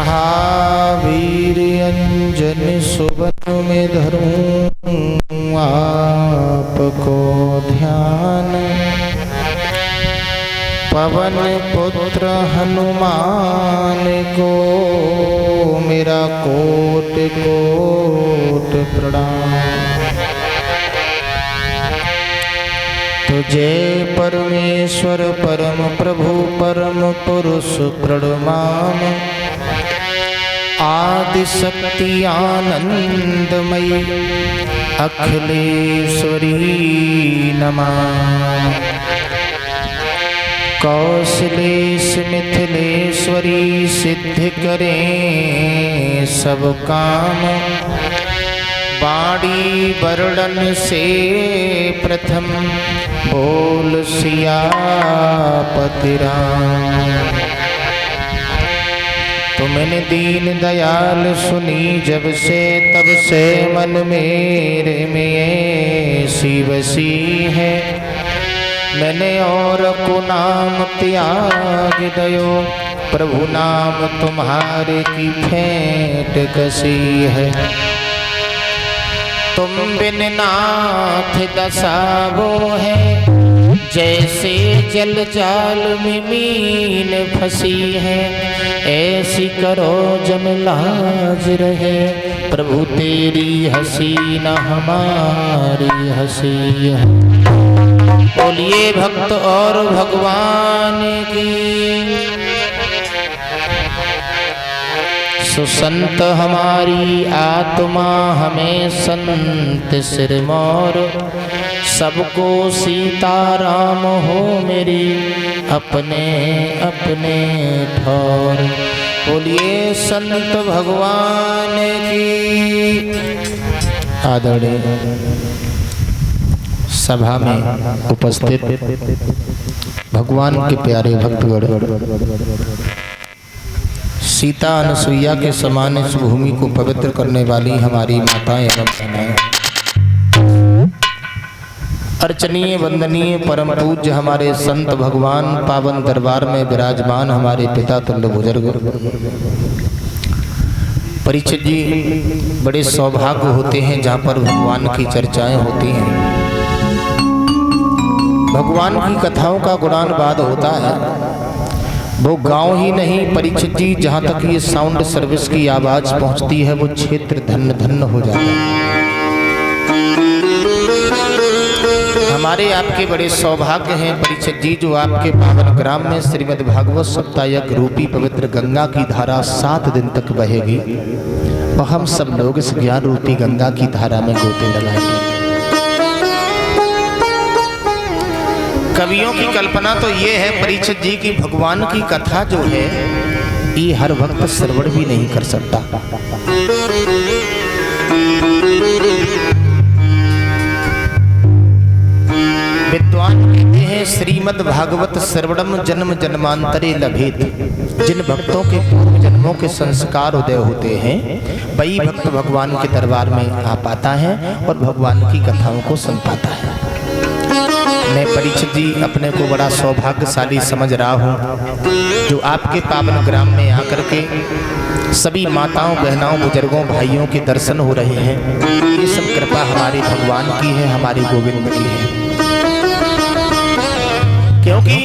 महावीर अंजन सुबन में धरूं आपको ध्यान। पवन पुत्र हनुमान को मेरा कोट कोट प्रणाम। तुझे परमेश्वर परम प्रभु परम पुरुष प्रणमाम। आदि शक्ति आनंदमयी अखिलेश्वरी नमः। कौशलेश मिथिलेश्वरी सिद्ध करें सब काम। बाड़ी वर्णन से प्रथम बोल सियापति राम। तुमने दीन दयाल सुनी जब से तब से मन मेरे में ऐसी बसी है। मैंने और को नाम त्याग दयो प्रभु नाम तुम्हारे की फेंट कसी है। तुम बिन नाथ दशा वो है जैसे जल जाल में मीन फंसी है। ऐसी करो जम लाज रहे प्रभु तेरी हंसी न हमारी हंसी है। बोलिए भक्त और भगवान की। सुसंत हमारी आत्मा हमें संत सिरमौर। सबको सीताराम हो मेरी अपने अपने ठौर। बोलिए संत भगवान की। आदरणीय सभा में उपस्थित भगवान के प्यारे भक्तगण, सीता अनुसुईया के समान इस भूमि को पवित्र करने वाली हमारी माताएं एवं बहनें, अर्चनीय वंदनीय परम पूज्य हमारे संत भगवान पावन दरबार में विराजमान हमारे पिता तुल्य बुजुर्ग परीक्षित जी, बड़े सौभाग्य होते हैं जहाँ पर भगवान की चर्चाएं होती हैं, भगवान की कथाओं का गुणानुवाद होता है। वो गांव ही नहीं परीक्षित जी, जहाँ तक ये साउंड सर्विस की आवाज पहुँचती है वो क्षेत्र धन्य धन्य हो जाता है। हमारे आपके बड़े सौभाग्य हैं परीक्षित जी, जो आपके पावन ग्राम में श्रीमद् भागवत सप्तायक रूपी पवित्र गंगा की धारा 7 दिन तक बहेगी और हम सब लोग इस ज्ञान रूपी गंगा की धारा में गोते लगाएंगे। कवियों की कल्पना तो ये है परीक्षित जी की भगवान की कथा जो है ये हर वक्त श्रवण भी नहीं कर सकता। विद्वान कहते हैं श्रीमद् भागवत श्रवणम जन्म जन्मांतरे लभेत। जिन भक्तों के पूर्व जन्मों के संस्कार उदय होते हैं वही भक्त भगवान के दरबार में आ पाता है और भगवान की कथाओं को सुन पाता है। मैं परीक्षित जी अपने को बड़ा सौभाग्यशाली समझ रहा हूँ जो आपके पावन ग्राम में आकर के सभी माताओं बहनाओं बुजुर्गों भाइयों के दर्शन हो रहे हैं। ये सब कृपा हमारी भगवान की है, हमारी गोविंद की है। क्योंकि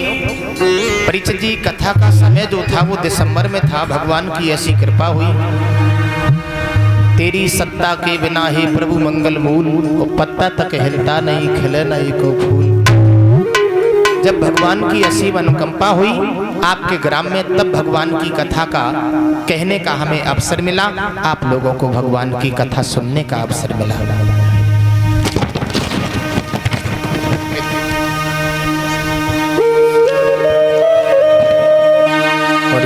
परीक्षित जी कथा का समय जो था वो दिसंबर में था। भगवान की ऐसी कृपा हुई, तेरी सत्ता के बिना ही प्रभु मंगल मूल, पत्ता तक हिलता नहीं खिले नहीं को फूल। जब भगवान की असीम अनुकंपा हुई आपके ग्राम में, तब भगवान की कथा का कहने का हमें अवसर मिला। आप लोगों को भगवान की कथा सुनने का अवसर मिला। और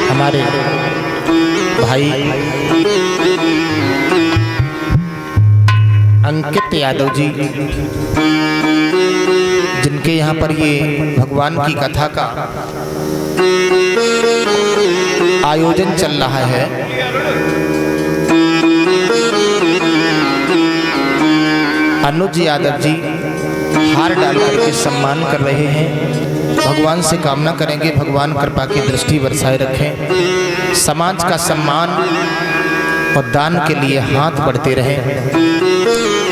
हमारे भाई अंकित यादव जी, जिनके यहाँ पर ये भगवान की कथा का आयोजन चल रहा है, अनुज यादव जी हार डाल करके सम्मान कर रहे हैं। भगवान से कामना करेंगे भगवान कृपा की दृष्टि बरसाए रखें, समाज का सम्मान और दान के लिए हाथ बढ़ते रहें।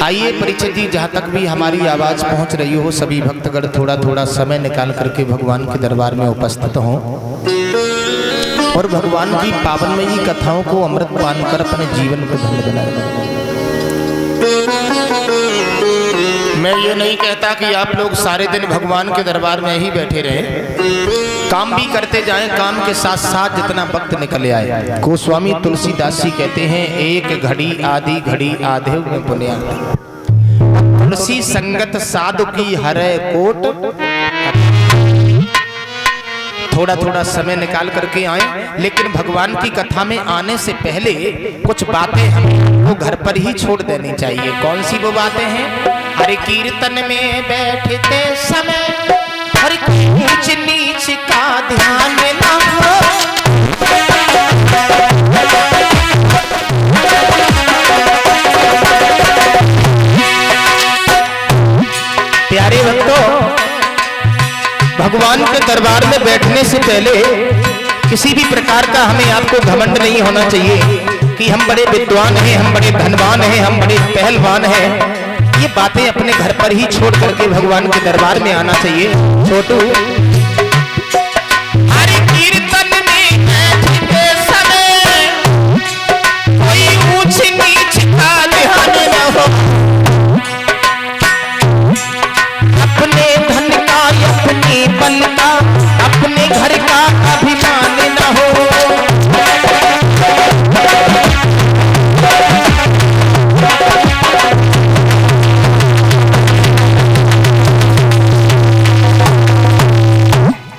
आइए परीक्षित जी, जहाँ तक भी हमारी आवाज़ पहुँच रही हो, सभी भक्तगण थोड़ा थोड़ा समय निकाल करके भगवान के दरबार में उपस्थित हों और भगवान की पावनमयी कथाओं को अमृत पान कर अपने जीवन को धन्य बनाएं। मैं ये नहीं कहता कि आप लोग सारे दिन भगवान के दरबार में ही बैठे रहें, काम भी करते जाएं, काम के साथ साथ जितना वक्त निकल आए। गोस्वामी तुलसीदास जी कहते हैं, एक घड़ी आधी घड़ी आधे में पुण्यार्थ, तुलसी संगत साधु की हरै कोट। थोड़ा थोड़ा समय निकाल करके आए, लेकिन भगवान की कथा में आने से पहले कुछ बातें हमको घर पर ही छोड़ देनी चाहिए। कौन सी वो बातें हैं? हरि कीर्तन में बैठते समय हर ऊंच नीच का ध्यान ना हो। प्यारे भक्तों, भगवान के दरबार में बैठने से पहले किसी भी प्रकार का हमें आपको घमंड नहीं होना चाहिए कि हम बड़े विद्वान हैं, हम बड़े धनवान हैं, हम बड़े पहलवान हैं। ये बातें अपने घर पर ही छोड़ करके भगवान के दरबार में आना चाहिए। छोटू, हरि कीर्तन में बैठते समय कोई ऊंच नीच का ध्यान न हो, अपने धन का अपने बल का अपने घर का अभिमान न हो।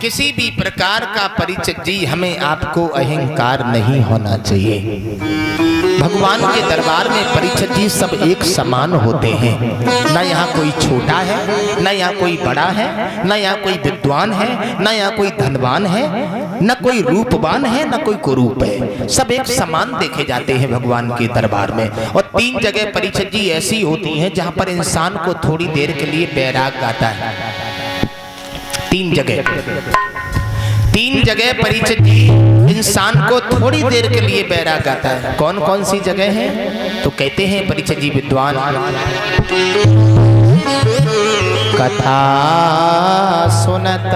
किसी भी प्रकार का परिचय जी हमें आपको अहंकार नहीं होना चाहिए। भगवान के दरबार में परीक्षित जी सब एक समान होते हैं, ना यहाँ कोई छोटा है, ना यहाँ कोई बड़ा है, ना यहाँ कोई विद्वान है, ना यहाँ कोई धनवान है, ना कोई रूपवान है, ना कोई कुरूप है। सब एक समान देखे जाते हैं भगवान के दरबार में। और 3 जगह परीक्षित जी ऐसी होती हैं जहाँ पर इंसान को थोड़ी देर के लिए बैराग आता है। 3 जगह परीक्षित जी इंसान को थोड़ी देर के लिए बैराग आता है। कौन कौन सी जगह है? तो कहते हैं परीक्षित जी, विद्वान कथा सुनत।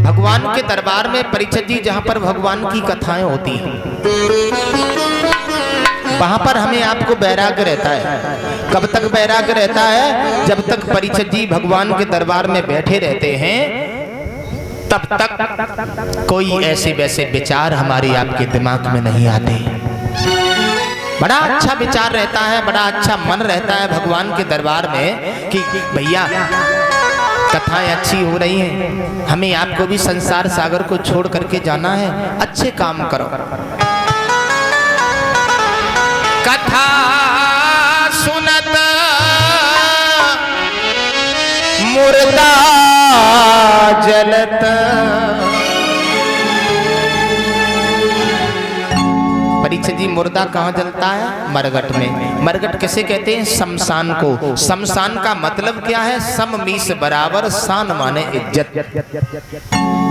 भगवान के दरबार में परीक्षित जी जहां पर भगवान की कथाएं होती हैं, वहां पर हमें आपको बैराग रहता है। कब तक बैराग रहता है? जब तक परीक्षित जी भगवान के दरबार में बैठे रहते हैं, तब तक कोई ऐसे वैसे विचार हमारे आपके दिमाग में नहीं आते। बड़ा अच्छा विचार रहता है, बड़ा अच्छा मन रहता है भगवान के दरबार में कि भैया कथाएं अच्छी हो रही हैं, हमें आपको भी संसार सागर को छोड़ करके जाना है, अच्छे काम करो। कथा सुनत मुर्दा जलत। परीक्षित जी, मुर्दा कहाँ जलता है? मरघट में। मरघट किसे कहते हैं? शमशान को। शमशान का मतलब क्या है? सम मीस बराबर, शान माने इज्जत।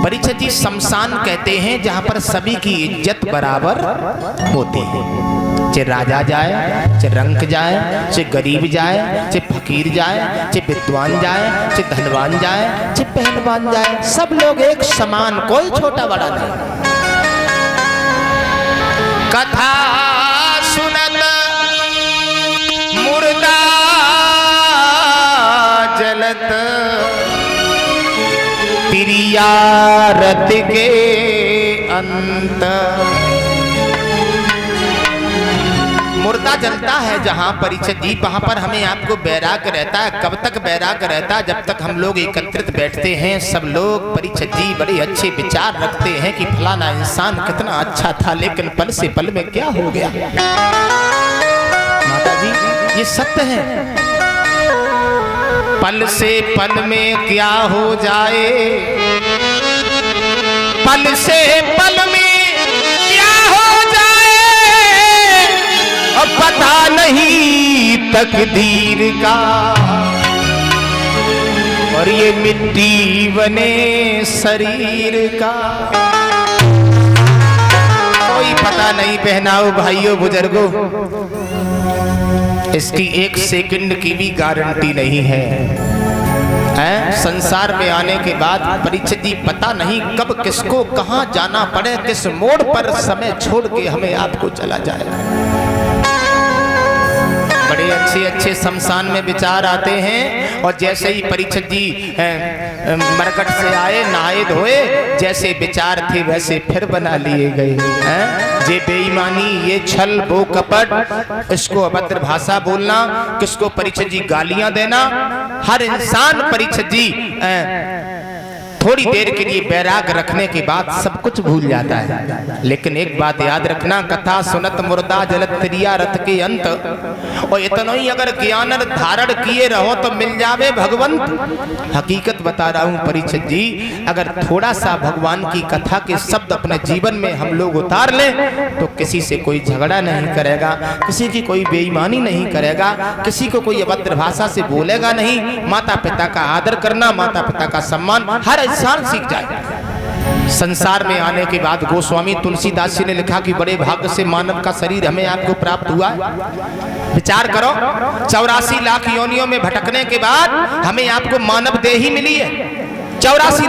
परीक्षित जी, शमशान कहते हैं जहां पर सभी की इज्जत बराबर होती है। चाहे राजा जाए, चाहे रंक जाए, चाहे गरीब जाए, चाहे फकीर जाए, चाहे विद्वान जाए, चाहे धनवान जाए, चाहे पहलवान जाए, सब लोग एक समान, कोई छोटा बड़ा नहीं। कथा सुनत मुर्दा जलत, तिरियारत के अंत। मुर्दा जलता है जहां परीक्षित जी, वहां पर हमें आपको बैराग रहता है। कब तक बैराग रहता है? जब तक हम लोग एकत्रित बैठते हैं, सब लोग परीक्षित जी बड़े अच्छे विचार रखते हैं कि फलाना इंसान कितना अच्छा था, लेकिन पल से पल में क्या हो गया। माता जी, ये सत्य है। पल से पल में क्या हो जाए, पल से पल में क्या हो जाए, अब पता नहीं तकदीर का। और ये मिट्टी बने शरीर का कोई पता नहीं पहनाओ भाइयों बुजुर्गों, इसकी एक सेकंड की भी गारंटी नहीं है। संसार में आने के बाद परीक्षित जी पता नहीं कब किसको कहां जाना पड़े, किस मोड़ पर समय छोड़ के हमें आपको चला जाए। बड़े अच्छे अच्छे शमशान में विचार आते हैं और जैसे ही परीक्षित जी मरकट से आए नहाए धोए, जैसे विचार थे वैसे फिर बना लिए गए। ये बेईमानी, ये छल, वो कपट, इसको अभद्र भाषा बोलना, किसको परीक्षित जी गालियां देना, हर इंसान परीक्षित जी थोड़ी देर के लिए बैराग रखने के बाद सब कुछ भूल जाता है। लेकिन एक बात याद रखना, कथा सुनत मुर्दा जलत त्रिया रथ के अंत, और इतना ही अगर ज्ञान धारण किए रहो तो मिल जावे भगवंत। हकीकत बता रहा हूं परीक्षित जी, अगर थोड़ा सा भगवान की कथा के शब्द अपने जीवन में हम लोग उतार लें तो किसी से कोई झगड़ा नहीं करेगा, किसी की कोई बेईमानी नहीं करेगा, किसी को कोई अभद्र भाषा से बोलेगा नहीं। माता पिता का आदर करना, माता पिता का सम्मान हर इंसान सीख जाए। संसार में आने के बाद गोस्वामी तुलसीदास जी ने लिखा कि बड़े भाग्य से मानव का शरीर हमें आपको प्राप्त हुआ। विचार करो, 84 लाख योनियों में भटकने के बाद हमें आपको मानव देही मिली है। 84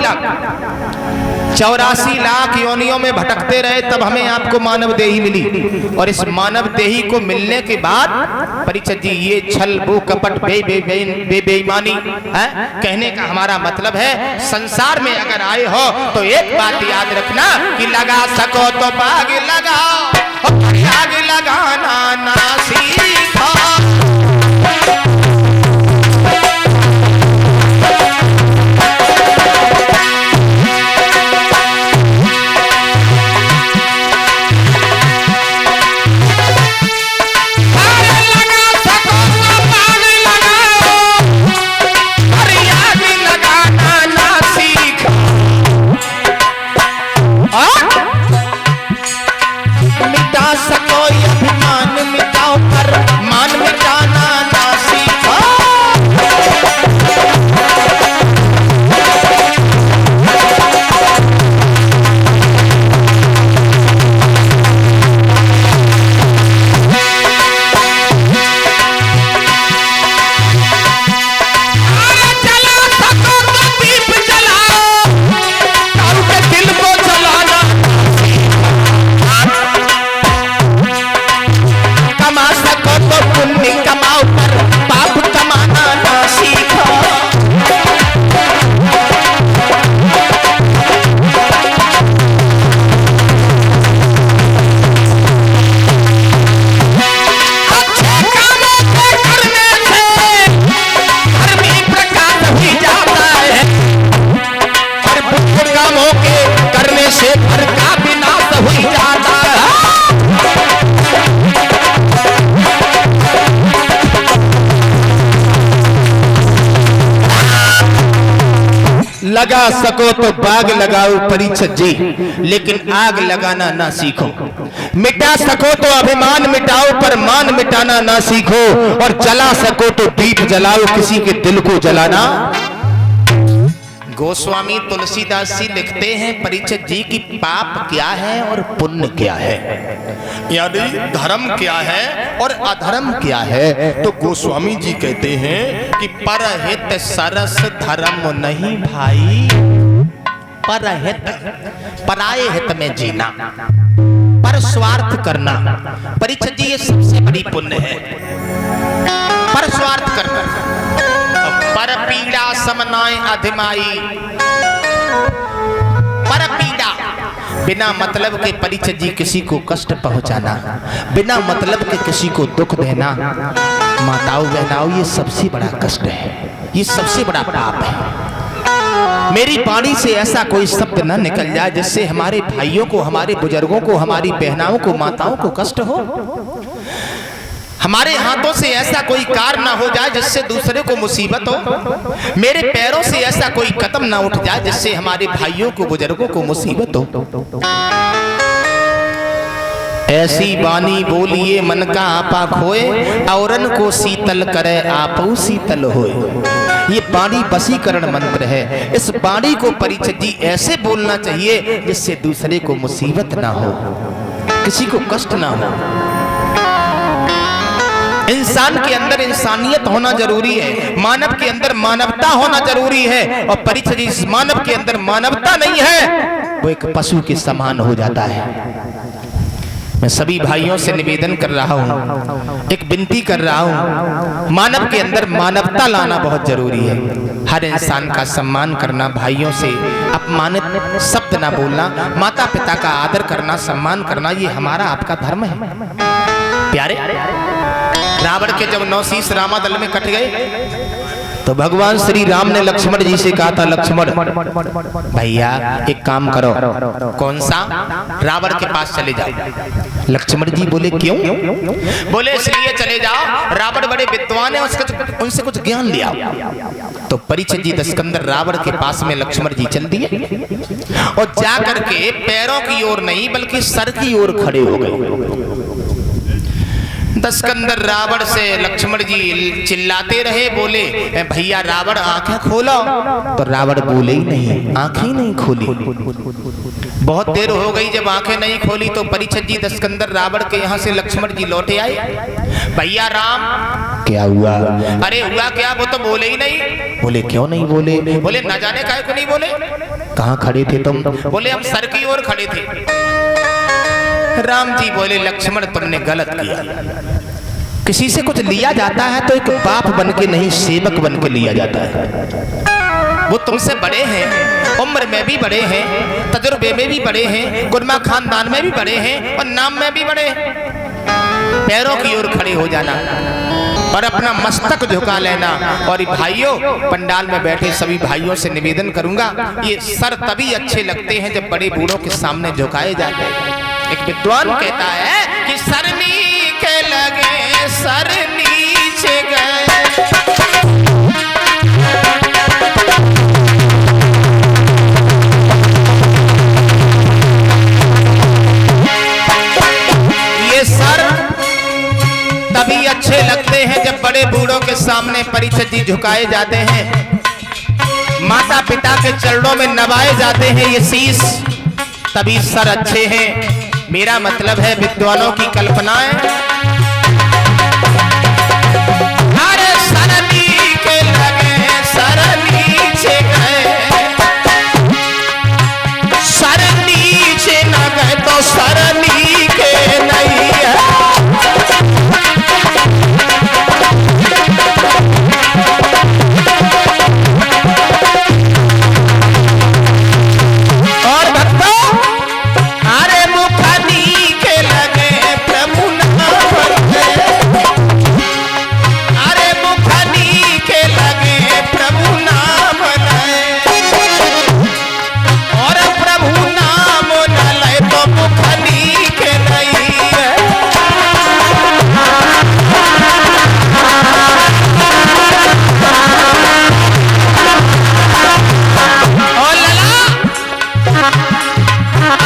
लाख योनियों में भटकते रहे तब हमें आपको मानव देही मिली। और इस मानव देही को मिलने के बाद परीक्षित जी ये छल, वो कपट, बेईमानी कहने का हमारा मतलब है, संसार में अगर आए हो तो एक बात याद रखना कि लगा सको तो बाग लगाओ, बाग लगाना ना सीखो। लगा सको तो बाग लगाओ परीक्षित जी, लेकिन आग लगाना ना सीखो। मिटा सको तो अभिमान मिटाओ पर मान मिटाना ना सीखो। और जला सको तो दीप जलाओ, किसी के दिल को जलाना। गोस्वामी तुलसीदास जी लिखते हैं परीक्षित जी की पाप क्या है और पुण्य क्या है, यानी धर्म क्या है और अधर्म क्या है। तो गोस्वामी जी कहते हैं कि परहित सरस धर्म नहीं भाई। परहित, पराये हित में जीना, पर स्वार्थ करना, परीक्षित जी ये सबसे बड़ी पुण्य है। पर स्वार्थ करना, पर पीड़ा समनाए अधिमाई। पर पीड़ा, बिना मतलब के परीक्षित जी किसी को कष्ट पहुंचाना, बिना मतलब के किसी को दुख देना, माताओं बहनाओं ये सबसे बड़ा कष्ट है, ये सबसे बड़ा पाप है। मेरी वाणी से ऐसा कोई शब्द न निकल जाए जिससे हमारे भाइयों को, हमारे बुजुर्गों को, हमारी बहनाओं को, माताओं को कष्ट हो। हमारे हाथों से ऐसा कोई कार्य ना हो जाए जिससे दूसरे को मुसीबत हो। मेरे पैरों से ऐसा कोई कदम ना उठ जाए जिससे हमारे भाइयों को, बुजुर्गों को मुसीबत हो। ऐसी वाणी बोलिए मन का आपा खोए, औरन को शीतल करे आपो शीतल होए। ये वाणी वशीकरण मंत्र है। इस वाणी को परीक्षित जी ऐसे बोलना चाहिए जिससे दूसरे को मुसीबत ना हो, किसी को कष्ट ना हो। इंसान के अंदर इंसानियत होना जरूरी है, मानव के अंदर मानवता होना जरूरी है। और परीक्षित जी इस मानव के अंदर मानवता नहीं है, वो एक पशु के समान हो जाता है। मैं सभी भाइयों से निवेदन कर रहा हूँ, एक विनती कर रहा हूँ, मानव के अंदर मानवता लाना बहुत जरूरी है। हर इंसान का सम्मान करना, भाइयों से अपमानित शब्द ना बोलना, माता पिता का आदर करना, सम्मान करना, ये हमारा आपका धर्म है। प्यारे, रावण के जब 9 शीश रामादल में कट गए तो भगवान श्री राम ने लक्ष्मण जी से कहा था, लक्ष्मण भैया एक काम करो। कौन सा? रावण के पास चले जाओ। लक्ष्मण जी बोले क्यों? बोले इसलिए चले जाओ, रावण बड़े विद्वान है, उनसे कुछ ज्ञान लिया। तो परीक्षित जी दशकंदर रावण के पास में लक्ष्मण जी चल दिए और जाकर के पैरों की ओर नहीं बल्कि सर की ओर खड़े हो गए। दशकंदर रावण से लक्ष्मण जी चिल्लाते रहे, बोले भैया रावण आंखें खोलो। तो रावण बोले ही नहीं, आंखें ही नहीं खोली। बहुत देर हो गई, जब आंखें नहीं खोली तो परीक्षित जी दशकंदर रावण के यहाँ से लक्ष्मण जी लौटे आए। भैया राम क्या हुआ? अरे हुआ क्या? वो तो बोले ही नहीं। बोले क्यों नहीं बोले? बोले न जाने काहे को नहीं बोले। कहाँ खड़े थे तुम? बोले हम सर की ओर खड़े थे। राम जी बोले लक्ष्मण तुमने गलत किया। किसी से कुछ लिया जाता है तो एक बाप बन के नहीं, सेवक बन के लिया जाता है। वो तुमसे बड़े हैं, उम्र में भी बड़े हैं, तजुर्बे में भी बड़े हैं, गुरमा खानदान में भी बड़े हैं और नाम में भी बड़े हैं। पैरों की ओर खड़े हो जाना और अपना मस्तक झुका लेना। और भाइयों, पंडाल में बैठे सभी भाइयों से निवेदन करूंगा, ये सर तभी अच्छे लगते हैं जब बड़े बूढ़ों के सामने झुकाए जाते हैं। एक विद्वान कहता है कि सर नीचे लगे सर नीचे गए, ये सर तभी अच्छे लगते हैं जब बड़े बूढ़ों के सामने परीक्षित जी झुकाए जाते हैं, माता पिता के चरणों में नवाए जाते हैं। ये शीश तभी सर अच्छे हैं। मेरा मतलब है विद्वानों की कल्पनाएं। अरे सर नीचे लगे सर नीचे गए, सर नीचे न गए तो सर नीचे नहीं है। और भक्तों, अरे मुख नीचे लगे प्रभु नाम है, अरे मुख नीचे लगे प्रभु नाम है, और प्रभु नाम न ले तो मुख नीचे नहीं है। और लला,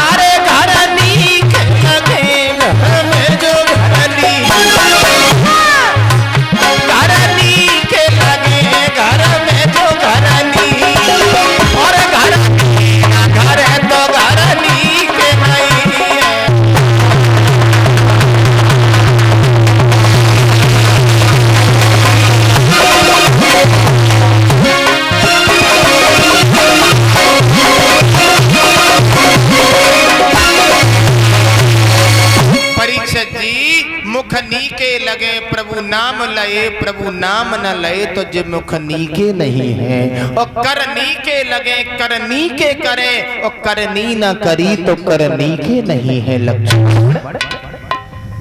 अरे घर नीक लगे घर में जो घरनी, घर नीक लगे घर में जो घरनी, और घर घर है तो घर नीक नहीं है। परीक्षित जी मुख नीके लगे प्रभु नाम लए, प्रभु नाम न लए तो जो मुख नीके नहीं है। और कर नीके लगे कर नीके करे, और करनी न करी तो कर नीके नहीं है। लक्ष्मण,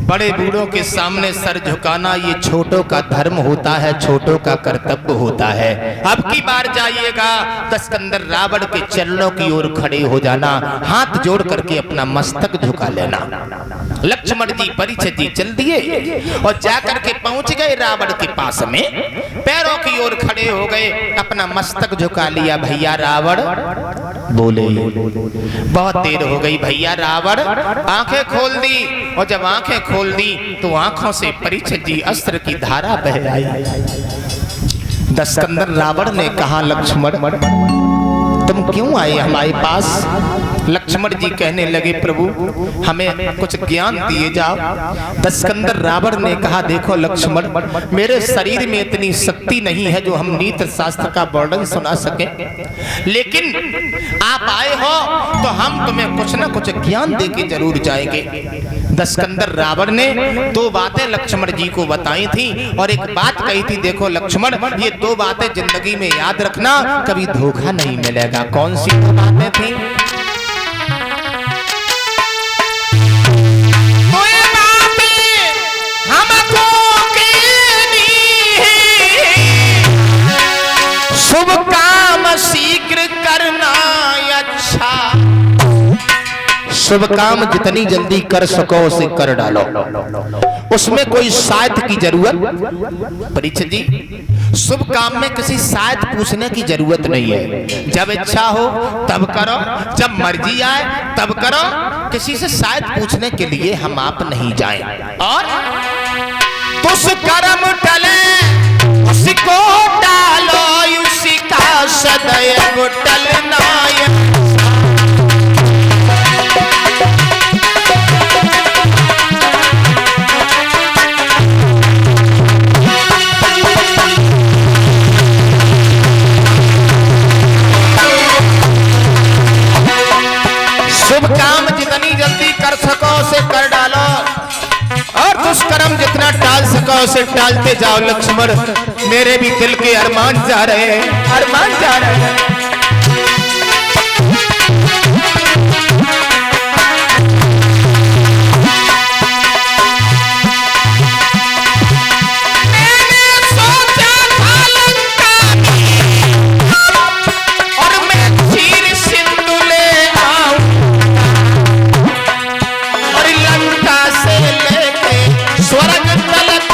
बड़े बूढ़ों के सामने सर झुकाना ये छोटों का धर्म होता है, छोटों का कर्तव्य होता है। अब की बार जाइएगा दशकंदर रावण के चरणों की ओर खड़े हो जाना, हाथ जोड़ करके अपना मस्तक झुका लेना। लक्ष्मण जी परीक्षित जी चल दिए और जाकर के पहुंच गए रावण के पास में, पैरों की ओर खड़े हो गए, अपना मस्तक झुका लिया। भैया रावण बोले, बहुत देर हो गई भैया रावण, आंखें खोल दी। और जब आंखें खोल दी तो आंखों से परीक्षित जी अस्त्र की धारा बह आई। दस्कंदर रावण ने कहा, लक्ष्मण तुम क्यों आए हमारे पास? लक्ष्मण जी कहने लगे, प्रभु हमें कुछ ज्ञान दिए जाओ। दस्कंदर रावण ने कहा, देखो लक्ष्मण, मेरे शरीर में इतनी शक्ति नहीं है जो हम नीति शास्त्र का वर्णन सुना सके, लेकिन आप आए हो तो हम तुम्हें कुछ ना कुछ ज्ञान दे के जरूर जाएंगे। दस्कंदर रावण ने दो बातें लक्ष्मण जी को बताई थी और एक बात कही थी, देखो लक्ष्मण ये दो बातें जिंदगी में याद रखना, कभी धोखा नहीं मिलेगा। कौन सी दो बातें थी? शुभ काम शीघ्र करना अच्छा, शुभ काम जितनी जल्दी कर सको उसे कर डालो, उसमें कोई शायद की जरूरत। परीक्षित जी, शुभ काम में किसी शायद पूछने की जरूरत नहीं है। जब इच्छा हो तब करो, जब मर्जी आए तब करो, किसी से शायद पूछने के लिए हम आप नहीं जाएं। और दुष्कर्म टले उसको डालो, उसी का सदैव टलना शुभ काम जितनी जल्दी कर सको उसे कर डालो और दुष्कर्म जितना टाल सको उसे टालते जाओ। लक्ष्मण मेरे भी दिल के अरमान जा रहे हैं, अरमान जा रहे हैं। स्वर्ग तलक